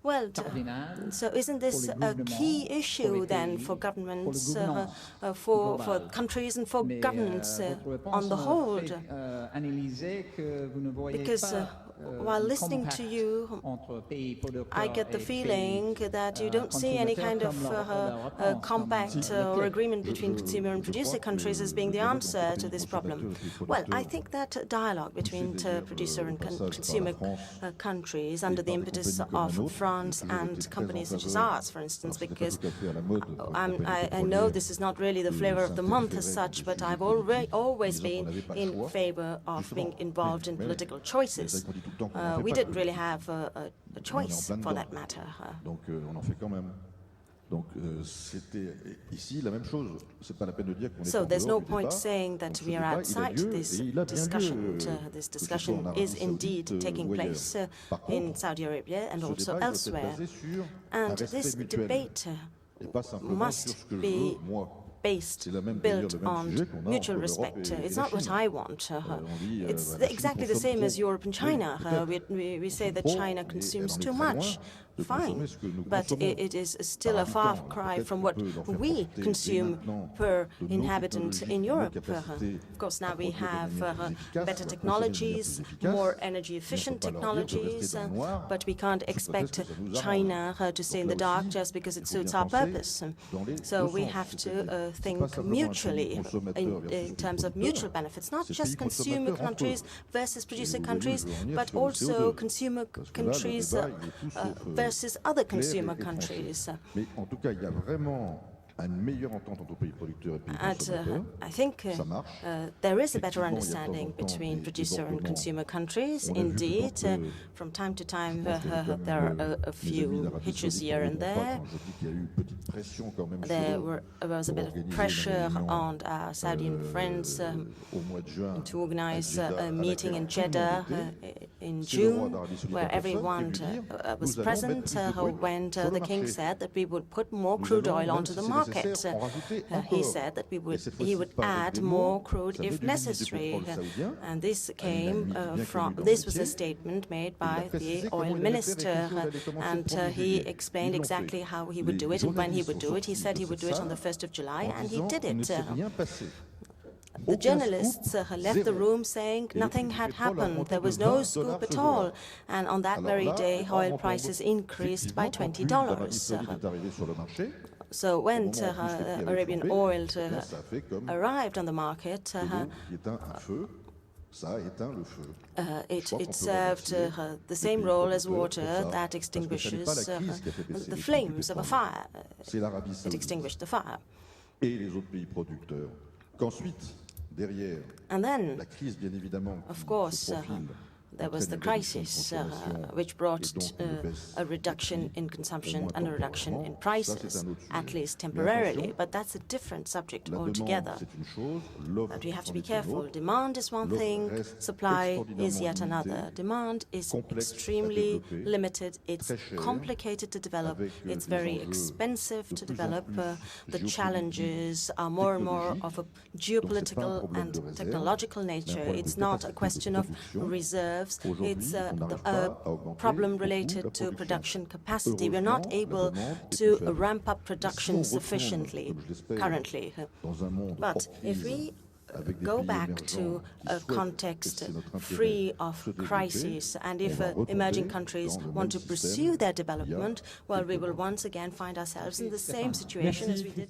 Well, so isn't this a key issue then for governments, for countries and for governments on the whole? Because while listening to you, I get the feeling that you don't see any kind of compact or agreement between consumer and producer countries as being the answer to this problem. Well, I think that dialogue between producer and consumer countries under the impetus of France and companies such as ours, for instance, because I know this is not really the flavor of the month as such, but I've always been in favor of being involved in political choices. We didn't really have a choice for that matter. So there's no point saying that we are outside this discussion. This discussion is indeed taking place in Saudi Arabia and also elsewhere. And this debate must be built on mutual respect. It's not what I want. It's exactly the same as Europe and China. We say that China consumes too much. Fine, but it is still a far cry from what we consume per inhabitant in Europe. Of course, now we have better technologies, more energy-efficient technologies, but we can't expect China to stay in the dark just because it suits our purpose. So we have to think mutually in terms of mutual benefits, not just consumer countries versus producer countries, but also consumer countries versus other consumer countries. I think there is a better understanding between producer and consumer countries. Indeed, from time to time there are a few hitches here and there. There was a bit of pressure on our Saudi friends to organize a meeting in Jeddah in June, where everyone was present when the king said that we would put more crude oil onto the market. He said that he would add more crude if necessary, and this came this was a statement made by the oil minister, and he explained exactly how he would do it and when he would do it. He said he would do it on the 1st of July, and he did it. The journalists left the room saying nothing had happened. There was no scoop at all. And on that very day, oil prices increased by $20. So when Arabian oil arrived on the market, it served the same role as water that extinguishes the flames of a fire. It extinguished the fire. And then, of course, there was the crisis, which brought a reduction in consumption and a reduction in prices, at least temporarily. But that's a different subject altogether. But we have to be careful. Demand is one thing, supply is yet another. Demand is extremely limited. It's complicated to develop. It's very expensive to develop. The challenges are more and more of a geopolitical and technological nature. It's not a question of reserves. It's a problem related to production capacity. We're not able to ramp up production sufficiently currently. But if we go back to a context free of crises, and if emerging countries want to pursue their development, well, we will once again find ourselves in the same situation as we did.